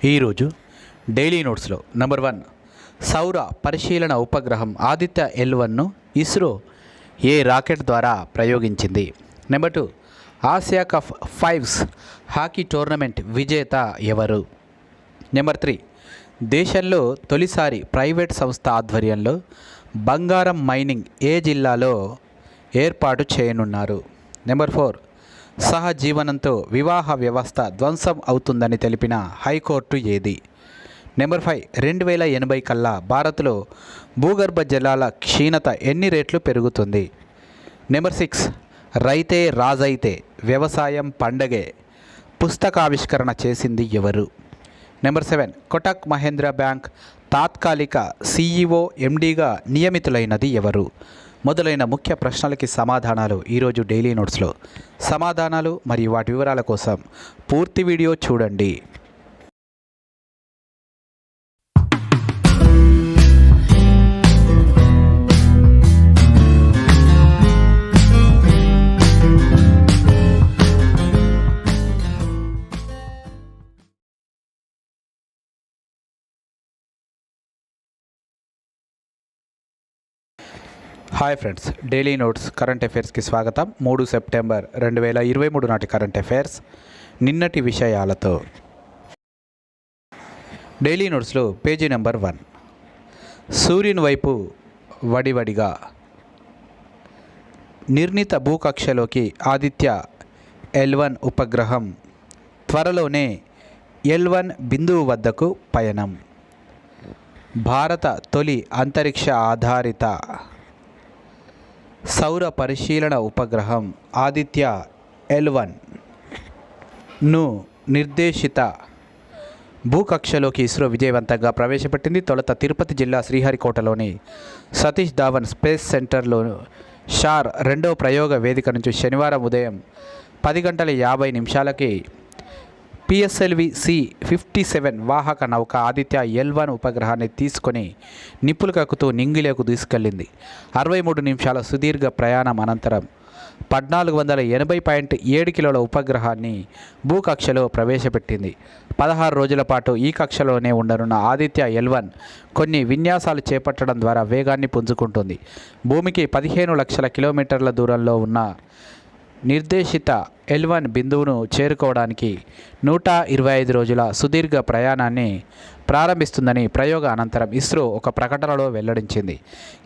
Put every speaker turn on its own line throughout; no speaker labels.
ఈరోజు daily నోట్స్లో number 1 సౌర పరిశీలన ఉపగ్రహం ఆదిత్య L1ను ఇస్రో ఏ రాకెట్ ద్వారా ప్రయోగించింది. Number 2 Asia cup fives hockey tournament విజేత ఎవరు. నెంబర్ 3 దేశంలో తొలిసారి ప్రైవేట్ సంస్థ ఆధ్వర్యంలో బంగారం మైనింగ్ ఏ జిల్లాలో ఏర్పాటు చేయనున్నారు. నెంబర్ 4 సహజీవనంతో వివాహ వ్యవస్థ ధ్వంసం అవుతుందని తెలిపిన హైకోర్టు ఏది. నెంబర్ 5 2080 కల్లా భారత్లో భూగర్భ జలాల క్షీణత ఎన్ని రెట్లు పెరుగుతుంది. నెంబర్ 6 రైతే రాజైతే వ్యవసాయం పండగే పుస్తకావిష్కరణ చేసింది ఎవరు. నెంబర్ 7 కోటక్ మహేంద్ర బ్యాంక్ తాత్కాలిక CEO MDగా నియమితులైనది ఎవరు. మొదలైన ముఖ్య ప్రశ్నలకి సమాధానాలు ఈరోజు డైలీ నోట్స్లో. సమాధానాలు మరియు వాటి వివరాల కోసం పూర్తి వీడియో చూడండి. Hi friends, daily notes current అఫైర్స్కి స్వాగతం. 3 సెప్టెంబర్ 2023 నాటి కరెంట్ అఫైర్స్ నిన్నటి విషయాలతో. డైలీ నోట్స్లో పేజీ నెంబర్ 1 సూర్యుని వైపు వడివడిగా నిర్ణీత భూకక్షలోకి ఆదిత్య L1 ఉపగ్రహం త్వరలోనే L1 బిందువు వద్దకు పయనం. భారత తొలి అంతరిక్ష ఆధారిత సౌర పరిశీలన ఉపగ్రహం ఆదిత్య L1ను నిర్దేశిత భూకక్షలోకి ఇస్రో విజయవంతంగా ప్రవేశపెట్టింది. తొలుత తిరుపతి జిల్లా శ్రీహరికోటలోని సతీష్ ధావన్ స్పేస్ సెంటర్లో షార్ రెండవ ప్రయోగ వేదిక నుంచి శనివారం ఉదయం 10:50 PSLV C-57 వాహక నౌక ఆదిత్య L1 ఉపగ్రహాన్ని తీసుకొని నిప్పులు నింగిలోకి తీసుకెళ్లింది. 63 నిమిషాల సుదీర్ఘ ప్రయాణం అనంతరం 1480.7 కిలోల ఉపగ్రహాన్ని భూకక్షలో ప్రవేశపెట్టింది. 16 రోజుల పాటు ఈ కక్షలోనే ఉండనున్న ఆదిత్య L1 కొన్ని విన్యాసాలు చేపట్టడం ద్వారా వేగాన్ని పుంజుకుంటుంది. భూమికి 15 లక్షల కిలోమీటర్ల దూరంలో ఉన్న నిర్దేశిత L1 బిందువును చేరుకోవడానికి 125 రోజుల సుదీర్ఘ ప్రయాణాన్ని ప్రారంభిస్తుందని ప్రయోగ అనంతరం ఇస్రో ఒక ప్రకటనలో వెల్లడించింది.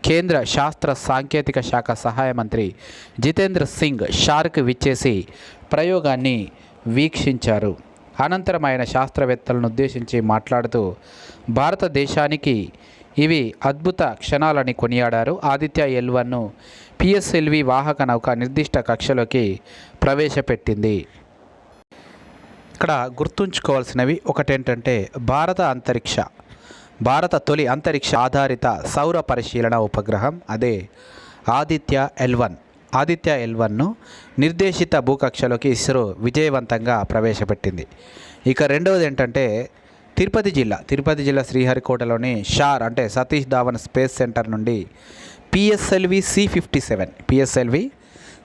కేంద్ర శాస్త్ర సాంకేతిక శాఖ సహాయ మంత్రి జితేంద్ర సింగ్ షార్క్ విచ్చేసి ప్రయోగాన్ని వీక్షించారు. అనంతరం ఆయన శాస్త్రవేత్తలను ఉద్దేశించి మాట్లాడుతూ భారతదేశానికి ఇవి అద్భుత క్షణాలని కొనియాడారు. ఆదిత్య L1ను PSLV వాహక నౌక నిర్దిష్ట కక్షలోకి ప్రవేశపెట్టింది. ఇక్కడ గుర్తుంచుకోవాల్సినవి ఒకటేంటంటే భారత తొలి అంతరిక్ష ఆధారిత సౌర పరిశీలన ఉపగ్రహం అదే ఆదిత్య L1. ఆదిత్య L1ను నిర్దేశిత భూకక్షలోకి ఇస్రో విజయవంతంగా ప్రవేశపెట్టింది. ఇక రెండవది ఏంటంటే తిరుపతి జిల్లా శ్రీహరికోటలోని షార్ అంటే సతీష్ ధావన్ స్పేస్ సెంటర్ నుండి PSLV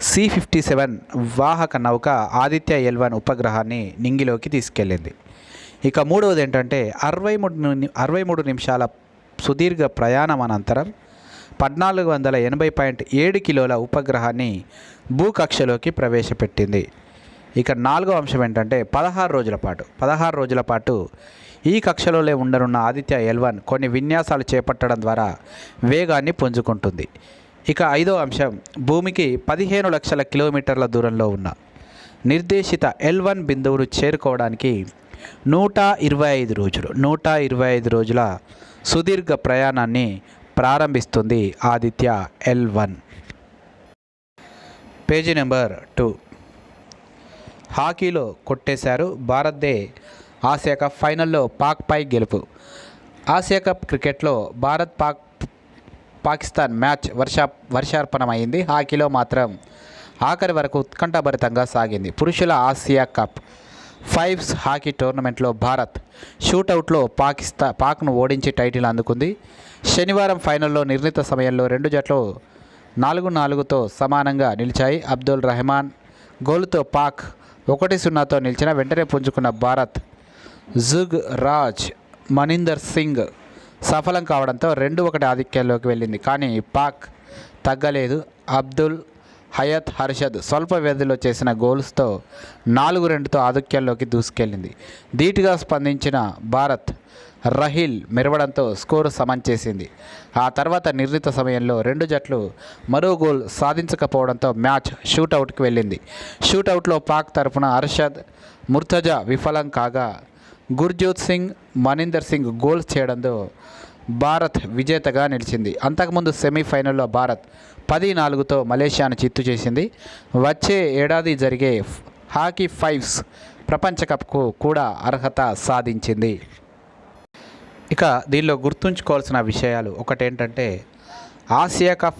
C-57 వాహక నౌక ఆదిత్య L1 ఉపగ్రహాన్ని నింగిలోకి తీసుకెళ్ళింది. ఇక మూడవది ఏంటంటే 63 నిమిషాల సుదీర్ఘ ప్రయాణం అనంతరం 1480.7 కిలోల ఉపగ్రహాన్ని భూకక్షలోకి ప్రవేశపెట్టింది. ఇక నాలుగో అంశం ఏంటంటే 16 రోజుల పాటు ఈ కక్షలోనే ఉండనున్న ఆదిత్య L1 కొన్ని విన్యాసాలు చేపట్టడం ద్వారా వేగాన్ని పుంజుకుంటుంది. ఇక ఐదో అంశం భూమికి 15 లక్షల కిలోమీటర్ల దూరంలో ఉన్న నిర్దేశిత L1 బిందువును చేరుకోవడానికి 125 రోజుల సుదీర్ఘ ప్రయాణాన్ని ప్రారంభిస్తుంది ఆదిత్య L1. పేజీ నెంబర్ 2 హాకీలో కొట్టేశారు భారత్దే ఆసియా కప్ ఫైనల్లో పాక్పై గెలుపు. ఆసియా కప్ క్రికెట్లో పాకిస్తాన్ మ్యాచ్ వర్షార్పణమైంది. హాకీలో మాత్రం ఆఖరి వరకు ఉత్కంఠభరితంగా సాగింది. పురుషుల ఆసియా కప్ ఫైవ్స్ హాకీ టోర్నమెంట్లో భారత్ షూటౌట్లో పాక్ను ఓడించి టైటిల్ అందుకుంది. శనివారం ఫైనల్లో నిర్ణీత సమయంలో రెండు జట్లు 4-4తో సమానంగా నిలిచాయి. అబ్దుల్ రెహమాన్ గోలుతో పాక్ 1-0తో నిలిచిన వెంటనే పుంజుకున్న భారత్ జుగ్ రాజ్ మనిందర్ సింగ్ సఫలం కావడంతో 2-1 ఆధిక్యంలోకి వెళ్ళింది. కానీ పాక్ తగ్గలేదు. అబ్దుల్ హయత్ హర్షద్ స్వల్ప వ్యవధిలో చేసిన గోల్స్తో 4-2తో ఆధిక్యంలోకి దూసుకెళ్లింది. ధీటుగా స్పందించిన భారత్ రహీల్ మెరవడంతో స్కోరు సమం చేసింది. ఆ తర్వాత నిర్ణీత సమయంలో రెండు జట్లు మరో గోల్ సాధించకపోవడంతో మ్యాచ్ షూటౌట్కి వెళ్ళింది. షూటౌట్లో పాక్ తరఫున అర్షద్, ముర్తజా విఫలం కాగా గుర్జోత్ సింగ్, మనిందర్ సింగ్ గోల్స్ చేయడంతో భారత్ విజేతగా నిలిచింది. అంతకుముందు సెమీఫైనల్లో భారత్ 10-4తో మలేషియాను చిత్తు చేసింది. వచ్చే ఏడాది జరిగే హాకీ ఫైవ్స్ ప్రపంచ కప్కు కూడా అర్హత సాధించింది. ఇక దీనిలో గుర్తుంచుకోవాల్సిన విషయాలు ఒకటేంటంటే Asia cup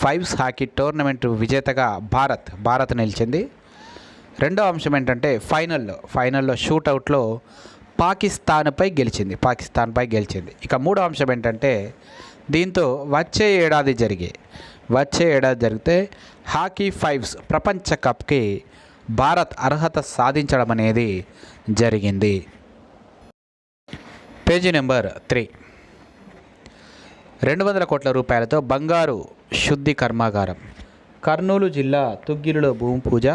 fives hockey tournament విజేతగా భారత్ నిలిచింది. రెండో అంశం ఏంటంటే ఫైనల్లో షూటౌట్లో పాకిస్తాన్పై గెలిచింది. ఇక మూడో అంశం ఏంటంటే దీంతో వచ్చే ఏడాది జరిగితే హాకీ ఫైవ్స్ ప్రపంచ కప్కి భారత్ అర్హత సాధించడం అనేది జరిగింది. Page number 3. 200 కోట్ల రూపాయలతో బంగారు శుద్ధి కర్మాగారం. కర్నూలు జిల్లా తుగ్గిలిలో భూమి పూజ.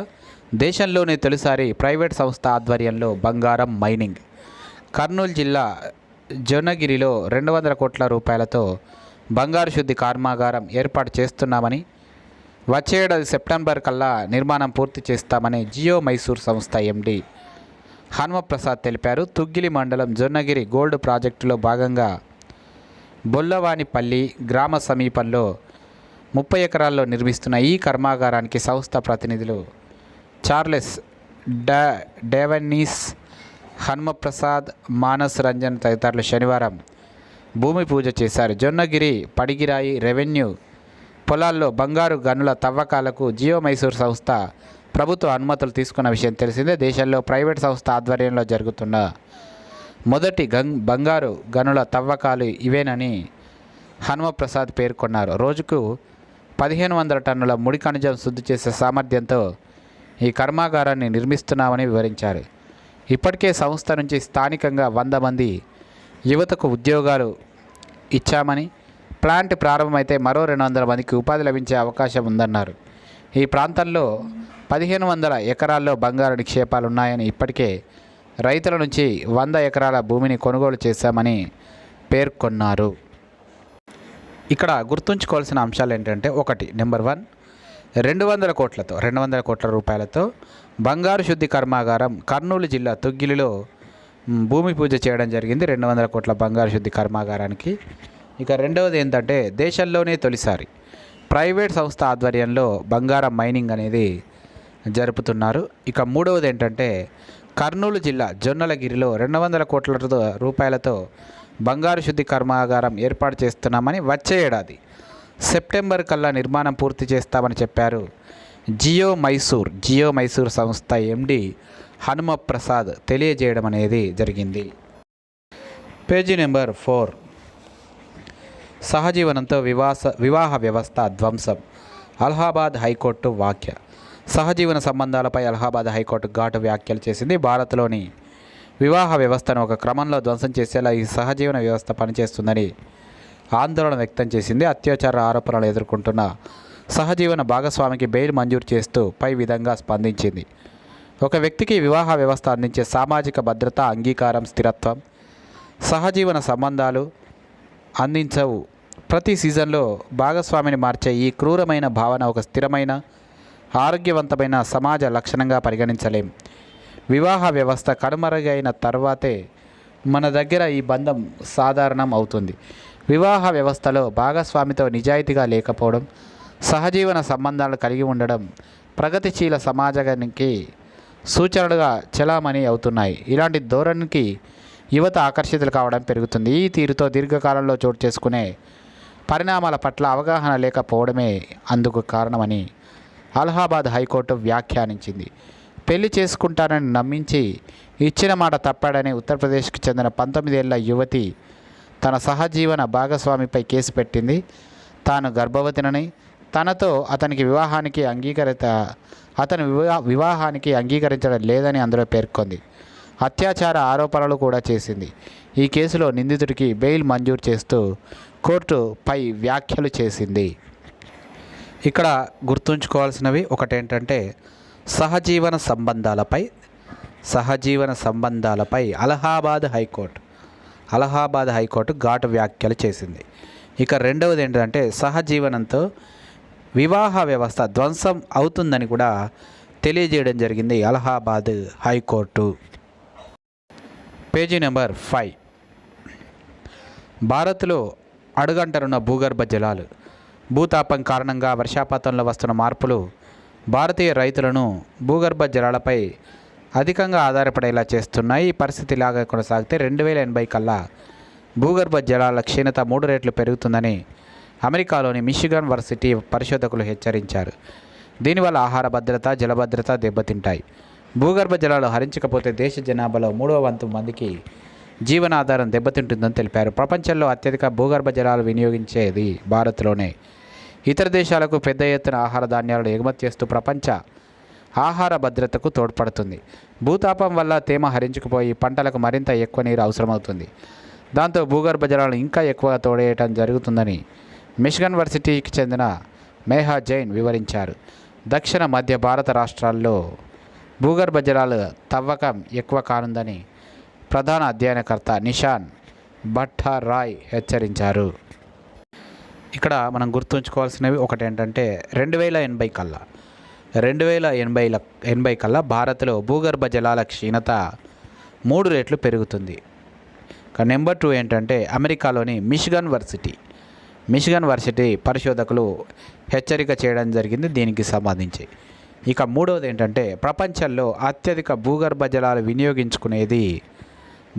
దేశంలోనే తొలిసారి ప్రైవేట్ సంస్థ ఆధ్వర్యంలో బంగారం మైనింగ్. కర్నూలు జిల్లా జొన్నగిరిలో 200 కోట్ల రూపాయలతో బంగారు శుద్ధి కర్మాగారం ఏర్పాటు చేస్తున్నామని, వచ్చే ఏడాది సెప్టెంబర్ కల్లా నిర్మాణం పూర్తి చేస్తామని జియో మైసూర్ సంస్థ ఎండి హనుమప్రసాద్ తెలిపారు. తుగ్గిలి మండలం జొన్నగిరి గోల్డ్ ప్రాజెక్టులో భాగంగా బొల్లవానిపల్లి గ్రామ సమీపంలో 30 ఎకరాల్లో నిర్మిస్తున్న ఈ కర్మాగారానికి సంస్థ ప్రతినిధులు చార్లెస్ డేవన్నీస్, హనుమప్రసాద్, మానస్ రంజన్ తదితరులు శనివారం భూమి పూజ చేశారు. జొన్నగిరి పడిగిరాయి రెవెన్యూ పొలాల్లో బంగారు గనుల తవ్వకాలకు జియో మైసూర్ సంస్థ ప్రభుత్వ అనుమతులు తీసుకున్న విషయం తెలిసిందే. దేశంలో ప్రైవేట్ సంస్థ ఆధ్వర్యంలో జరుగుతున్న మొదటి బంగారు గనుల తవ్వకాలు ఇవేనని హనుమప్రసాద్ పేర్కొన్నారు. రోజుకు 1500 టన్నుల ముడి ఖనిజం శుద్ధి చేసే సామర్థ్యంతో ఈ కర్మాగారాన్ని నిర్మిస్తున్నామని వివరించారు. ఇప్పటికే సంస్థ నుంచి స్థానికంగా 100 మంది యువతకు ఉద్యోగాలు ఇచ్చామని, ప్లాంట్ ప్రారంభమైతే మరో 200 మందికి ఉపాధి లభించే అవకాశం ఉందన్నారు. ఈ ప్రాంతంలో 1500 ఎకరాల్లో బంగారు నిక్షేపాలు ఉన్నాయని, ఇప్పటికే రైతుల నుంచి 100 ఎకరాల భూమిని కొనుగోలు చేశామని పేర్కొన్నారు. ఇక్కడ గుర్తుంచుకోవాల్సిన అంశాలు ఏంటంటే నెంబర్ 1, 200 కోట్ల రూపాయలతో బంగారు శుద్ధి కర్మాగారం కర్నూలు జిల్లా తుగ్గిలిలో భూమి పూజ చేయడం జరిగింది. 200 కోట్ల బంగారు శుద్ధి కర్మాగారానికి. ఇక రెండవది ఏంటంటే దేశంలోనే తొలిసారి ప్రైవేట్ సంస్థ ఆధ్వర్యంలో బంగారం మైనింగ్ అనేది జరుపుతున్నారు. ఇక మూడవది ఏంటంటే కర్నూలు జిల్లా జొన్నలగిరిలో 200 కోట్ల రూపాయలతో బంగారు శుద్ధి కర్మాగారం ఏర్పాటు చేస్తున్నామని, వచ్చే ఏడాది సెప్టెంబర్ కల్లా నిర్మాణం పూర్తి చేస్తామని చెప్పారు. జియో మైసూర్ సంస్థ ఎండి హనుమప్రసాద్ తెలియజేయడం అనేది జరిగింది. Page number 4. సహజీవనంతో వివాహ వ్యవస్థ ధ్వంసం. అలహాబాద్ హైకోర్టు వ్యాఖ్య. సహజీవన సంబంధాలపై అలహాబాద్ హైకోర్టు ఘాటు వ్యాఖ్యలు చేసింది. భారత్లోని వివాహ వ్యవస్థను ఒక క్రమంలో ధ్వంసం చేసేలా ఈ సహజీవన వ్యవస్థ పనిచేస్తుందని ఆందోళన వ్యక్తం చేసింది. అత్యాచార ఆరోపణలు ఎదుర్కొంటున్న సహజీవన భాగస్వామికి బెయిల్ మంజూరు చేస్తూ పై విధంగా స్పందించింది. ఒక వ్యక్తికి వివాహ వ్యవస్థ అందించే సామాజిక భద్రత, అంగీకారం, స్థిరత్వం సహజీవన సంబంధాలు అందించవు. ప్రతి సీజన్లో భాగస్వామిని మార్చే ఈ క్రూరమైన భావన ఒక స్థిరమైన, ఆరోగ్యవంతమైన సమాజ లక్షణంగా పరిగణించలేం. వివాహ వ్యవస్థ కనుమరుగైన తర్వాతే మన దగ్గర ఈ బంధం సాధారణం అవుతుంది. వివాహ వ్యవస్థలో భాగస్వామితో నిజాయితీగా లేకపోవడం, సహజీవన సంబంధాలు కలిగి ఉండడం ప్రగతిశీల సమాజానికి సూచనలుగా చలామణి అవుతున్నాయి. ఇలాంటి ధోరణికి యువత ఆకర్షితులు కావడం పెరుగుతుంది. ఈ తీరుతో దీర్ఘకాలంలో చోటు చేసుకునే పరిణామాల పట్ల అవగాహన లేకపోవడమే అందుకు కారణమని అలహాబాద్ హైకోర్టు వ్యాఖ్యానించింది. పెళ్లి చేసుకుంటానని నమ్మించి ఇచ్చిన మాట తప్పాడని ఉత్తరప్రదేశ్కి చెందిన 19 ఏళ్ల యువతి తన సహజీవన భాగస్వామిపై కేసు పెట్టింది. తాను గర్భవతినని, తనతో అతని వివాహానికి అంగీకరించడం లేదని అందులో పేర్కొంది. అత్యాచార ఆరోపణలు కూడా చేసింది. ఈ కేసులో నిందితుడికి బెయిల్ మంజూరు చేస్తూ కోర్టు పై వ్యాఖ్యలు చేసింది. ఇక్కడ గుర్తుంచుకోవాల్సినవి ఒకటేంటంటే సహజీవన సంబంధాలపై అలహాబాద్ హైకోర్టు ఘాటు వ్యాఖ్యలు చేసింది. ఇక రెండవది ఏంటంటే సహజీవనంతో వివాహ వ్యవస్థ ధ్వంసం అవుతుందని కూడా తెలియజేయడం జరిగింది అలహాబాద్ హైకోర్టు. Page number 5. భారత్లో అడుగంటనున్న భూగర్భ జలాలు. భూతాపం కారణంగా వర్షపాతంలో వస్తున్న మార్పులు భారతీయ రైతులను భూగర్భ జలాలపై అధికంగా ఆధారపడేలా చేస్తున్నాయి. ఈ పరిస్థితి ఇలాగా కొనసాగితే 2080 కల్లా భూగర్భ జలాల క్షీణత 3 రెట్లు పెరుగుతుందని అమెరికాలోని మిషిగన్ వర్సిటీ పరిశోధకులు హెచ్చరించారు. దీనివల్ల ఆహార భద్రత, జలభద్రత దెబ్బతింటాయి. భూగర్భ జలాలు హరించకపోతే దేశ జనాభాలో 3వ వంతు మందికి జీవనాధారం దెబ్బతింటుందని తెలిపారు. ప్రపంచంలో అత్యధిక భూగర్భ జలాలు వినియోగించేది భారత్లోనే. ఇతర దేశాలకు పెద్ద ఎత్తున ఆహార ధాన్యాలను ఎగుమతి చేస్తూ ప్రపంచ ఆహార భద్రతకు తోడ్పడుతుంది. భూతాపం వల్ల తేమ హరించుకుపోయి పంటలకు మరింత ఎక్కువ నీరు అవసరమవుతుంది. దాంతో భూగర్భ జలాలను ఇంకా ఎక్కువగా తోడేయటం జరుగుతుందని మిషిగన్ వర్సిటీకి చెందిన మేహా జైన్ వివరించారు. దక్షిణ మధ్య భారత రాష్ట్రాల్లో భూగర్భ జలాల తవ్వకం ఎక్కువ కానుందని ప్రధాన అధ్యయనకర్త నిషాన్ భట్టారాయ్ హెచ్చరించారు. ఇక్కడ మనం గుర్తుంచుకోవాల్సినవి ఒకటేంటంటే 2080 కల్లా భారత్లో భూగర్భ జలాల క్షీణత 3 రెట్లు పెరుగుతుంది. నెంబర్ 2 ఏంటంటే అమెరికాలోని మిషిగన్ వర్సిటీ పరిశోధకులు హెచ్చరిక చేయడం జరిగింది దీనికి సంబంధించి. ఇక మూడవది ఏంటంటే ప్రపంచంలో అత్యధిక భూగర్భ జలాలు వినియోగించుకునేది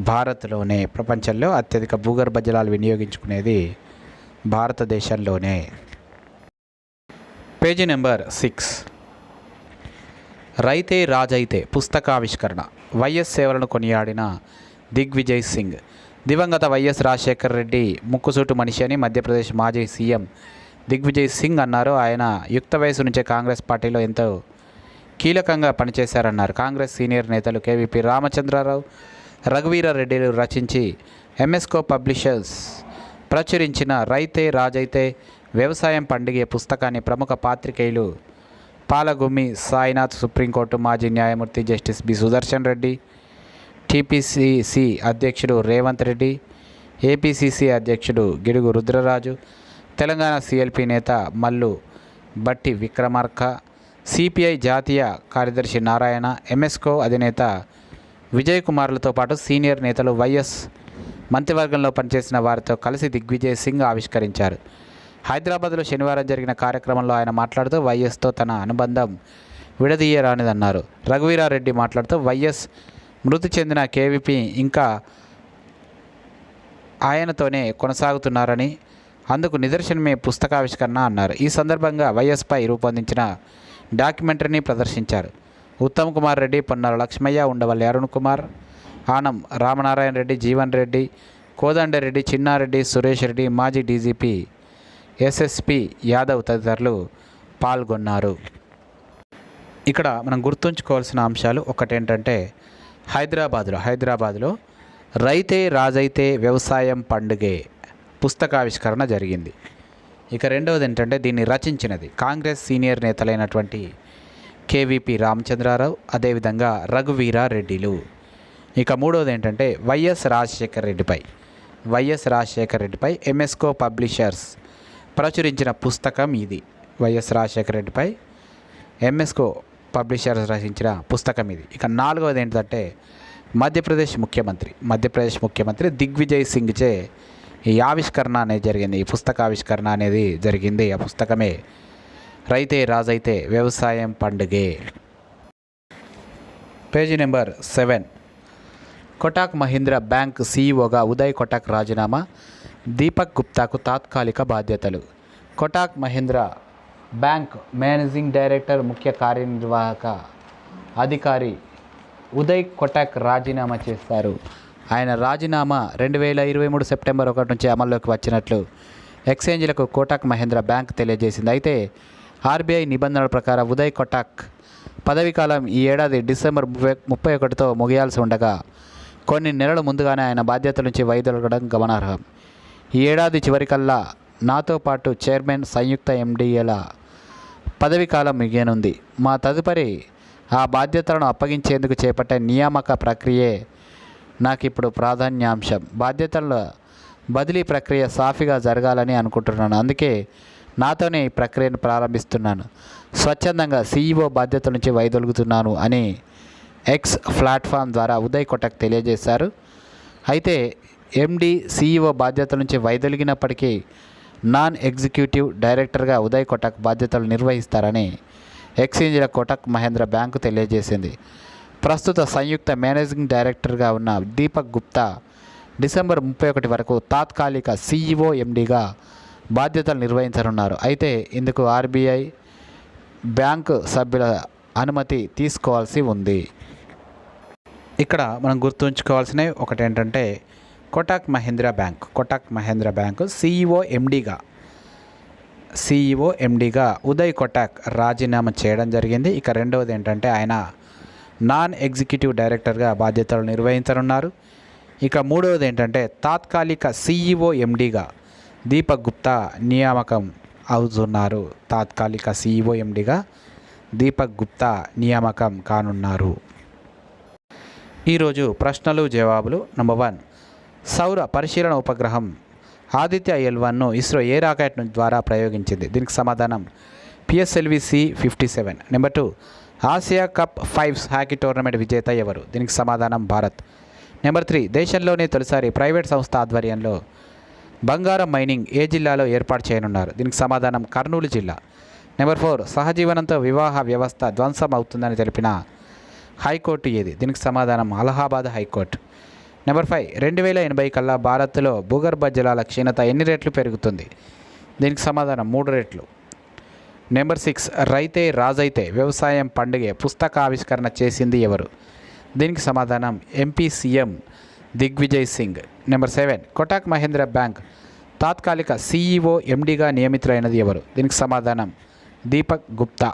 భారత్లోనే. భారతదేశంలోనే. Page number 6. రైతే రాజైతే పుస్తకావిష్కరణ. వైఎస్ సేవలను కొనియాడిన దిగ్విజయ్ సింగ్. దివంగత వైఎస్ రాజశేఖర రెడ్డి ముక్కుసూటు మనిషి అని మధ్యప్రదేశ్ మాజీ సీఎం దిగ్విజయ్ సింగ్ అన్నారు. ఆయన యుక్త వయసు నుంచే కాంగ్రెస్ పార్టీలో ఎంతో కీలకంగా పనిచేశారన్నారు. కాంగ్రెస్ సీనియర్ నేతలు కేవీపీ రామచంద్రరావు, రఘువీరారెడ్డిలు రచించి ఎంఎస్కో పబ్లిషర్స్ ప్రచురించిన రైతే రాజైతే వ్యవసాయం పండుగ పుస్తకాన్ని ప్రముఖ పాత్రికేయులు పాలగుమ్మి సాయినాథ్, సుప్రీంకోర్టు మాజీ న్యాయమూర్తి justice B Sudarshan Reddy, TPCC అధ్యక్షుడు రేవంత్ రెడ్డి, ఏపీసీసీ అధ్యక్షుడు గిడుగు రుద్రరాజు, తెలంగాణ సీఎల్పీ నేత మల్లు బట్టి విక్రమార్క, సిపిఐ జాతీయ కార్యదర్శి నారాయణ, ఎంఎస్కో అధినేత విజయ్ కుమార్లతో పాటు సీనియర్ నేతలు వైఎస్ మంత్రివర్గంలో పనిచేసిన వారితో కలిసి దిగ్విజయ్ సింగ్ ఆవిష్కరించారు. హైదరాబాద్లో శనివారం జరిగిన కార్యక్రమంలో ఆయన మాట్లాడుతూ వైఎస్తో తన అనుబంధం విడదీయరానిదన్నారు. రఘువీరారెడ్డి మాట్లాడుతూ వైఎస్ మృతి చెందిన కేవీపీ ఇంకా ఆయనతోనే కొనసాగుతున్నారని, అందుకు నిదర్శనమే పుస్తకావిష్కరణ అన్నారు. ఈ సందర్భంగా వైఎస్పై రూపొందించిన డాక్యుమెంటరీని ప్రదర్శించారు. ఉత్తమ్ కుమార్ రెడ్డి, పొన్నాల లక్ష్మయ్య, ఉండవల్లి అరుణ్ కుమార్, ఆనం రామనారాయణ రెడ్డి, జీవన్ రెడ్డి, కోదండరెడ్డి, చిన్నారెడ్డి, సురేష్ రెడ్డి, మాజీ డీజీపీ ఎస్ఎస్పి యాదవ్ తదితరులు పాల్గొన్నారు. ఇక్కడ మనం గుర్తుంచుకోవాల్సిన అంశాలు ఒకటేంటంటే హైదరాబాద్లో రైతే రాజైతే వ్యవసాయం పండుగే పుస్తకావిష్కరణ జరిగింది. ఇక రెండవది ఏంటంటే దీన్ని రచించినది కాంగ్రెస్ సీనియర్ నేతలైనటువంటి కేవీపీ రామచంద్రరావు, అదేవిధంగా రఘువీరారెడ్డిలు. ఇక మూడవది ఏంటంటే వైఎస్ రాజశేఖర రెడ్డిపై ఎంఎస్కో పబ్లిషర్స్ ప్రచురించిన పుస్తకం ఇది. వైఎస్ రాజశేఖర రెడ్డిపై ఎంఎస్కో పబ్లిషర్స్ రచించిన పుస్తకం ఇది. ఇక నాలుగవది ఏంటంటే మధ్యప్రదేశ్ ముఖ్యమంత్రి దిగ్విజయ్ సింగ్చే ఈ ఆవిష్కరణ అనేది జరిగింది. ఈ పుస్తకావిష్కరణ అనేది జరిగింది. ఆ పుస్తకమే రైతే రాజైతే వ్యవసాయం పండుగే. Page number 7. Kotak Mahindra bank సీఈఓగా ఉదయ్ కోటక్ రాజీనామా, దీపక్ గుప్తాకు తాత్కాలిక బాధ్యతలు. Kotak Mahindra bank managing director, ముఖ్య కార్యనిర్వాహక అధికారి ఉదయ్ కోటక్ రాజీనామా చేశారు. ఆయన రాజీనామా 2023 సెప్టెంబర్ 1 నుంచి అమల్లోకి వచ్చినట్లు ఎక్స్చేంజ్లకు కోటక్ మహీంద్రా బ్యాంక్ తెలియజేసింది. అయితే ఆర్బీఐ నిబంధనల ప్రకారం ఉదయ్ కోటక్ పదవీకాలం ఈ ఏడాది డిసెంబర్ 31తో ముగియాల్సి ఉండగా కొన్ని నెలల ముందుగానే ఆయన బాధ్యతల నుంచి వైదొలగడం గమనార్హం. ఈ ఏడాది చివరికల్లా నాతో పాటు చైర్మన్, సంయుక్త ఎండీఏల పదవీకాలం ముగియనుంది. మా తదుపరి ఆ బాధ్యతలను అప్పగించేందుకు చేపట్టే నియామక ప్రక్రియే నాకిప్పుడు ప్రాధాన్యాంశం. బాధ్యతల బదిలీ ప్రక్రియ సాఫీగా జరగాలని అనుకుంటున్నాను. అందుకే నాతోనే ఈ ప్రక్రియను ప్రారంభిస్తున్నాను. స్వచ్ఛందంగా సీఈఓ బాధ్యతల నుంచి వైదొలుగుతున్నాను అని ఎక్స్ ప్లాట్ఫామ్ ద్వారా ఉదయ్ కొటక్ తెలియజేశారు. అయితే ఎండి, సీఈఓ బాధ్యతల నుంచి వైదొలిగినప్పటికీ నాన్ ఎగ్జిక్యూటివ్ డైరెక్టర్గా ఉదయ్ కొటక్ బాధ్యతలు నిర్వహిస్తారని ఎక్స్చేంజ్ల కోటక్ మహేంద్ర బ్యాంకు తెలియజేసింది. ప్రస్తుత సంయుక్త మేనేజింగ్ డైరెక్టర్గా ఉన్న దీపక్ గుప్తా డిసెంబర్ 31 వరకు తాత్కాలిక సీఈఓ, ఎండీగా బాధ్యతలు నిర్వహించనున్నారు. అయితే ఇందుకు ఆర్బీఐ బ్యాంకు సభ్యుల అనుమతి తీసుకోవాల్సి ఉంది. ఇక్కడ మనం గుర్తుంచుకోవాల్సినవి ఒకటి ఏంటంటే కోటక్ మహేంద్ర బ్యాంకు సిఈఓ ఎండీగా ఉదయ్ కొటక్ రాజీనామా చేయడం జరిగింది. ఇక రెండవది ఏంటంటే ఆయన నాన్ ఎగ్జిక్యూటివ్ డైరెక్టర్గా బాధ్యతలు నిర్వహించనున్నారు. ఇక మూడవది ఏంటంటే తాత్కాలిక సీఈఓ, ఎండీగా దీపక్ గుప్తా నియామకం అవుతున్నారు. తాత్కాలిక సీఈఓ, ఎండీగా దీపక్ గుప్తా నియామకం కానున్నారు. ఈరోజు ప్రశ్నలు జవాబులు. నంబర్ 1, సౌర పరిశీలన ఉపగ్రహం ఆదిత్య L1ను ఇస్రో ఏ రాకెట్ ద్వారా ప్రయోగించింది? దీనికి సమాధానం PSLV-C57. Number 2, Asia cup 5 hockey tournament విజేత ఎవరు? దీనికి సమాధానం భారత్. నెంబర్ 3, దేశంలోనే తొలిసారి ప్రైవేట్ సంస్థ ఆధ్వర్యంలో బంగారం మైనింగ్ ఏ జిల్లాలో ఏర్పాటు చేయనున్నారు? దీనికి సమాధానం కర్నూలు జిల్లా. నెంబర్ 4, సహజీవనంతో వివాహ వ్యవస్థ ధ్వంసం అవుతుందని తెలిపిన హైకోర్టు ఏది? దీనికి సమాధానం అలహాబాద్ హైకోర్టు. నెంబర్ 5, 2080 కల్లా భారత్లో భూగర్భ జలాల క్షీణత ఎన్ని రెట్లు పెరుగుతుంది? దీనికి సమాధానం 3 రెట్లు. నెంబర్ 6, రైతే రాజైతే వ్యవసాయం పండుగ పుస్తకావిష్కరణ చేసింది ఎవరు? దీనికి సమాధానం MP CM Digvijay Singh. Number 7, Kotak Mahindra bank తాత్కాలిక సీఈఓ, ఎండీగా నియమితులైనది ఎవరు? దీనికి సమాధానం దీపక్ గుప్తా.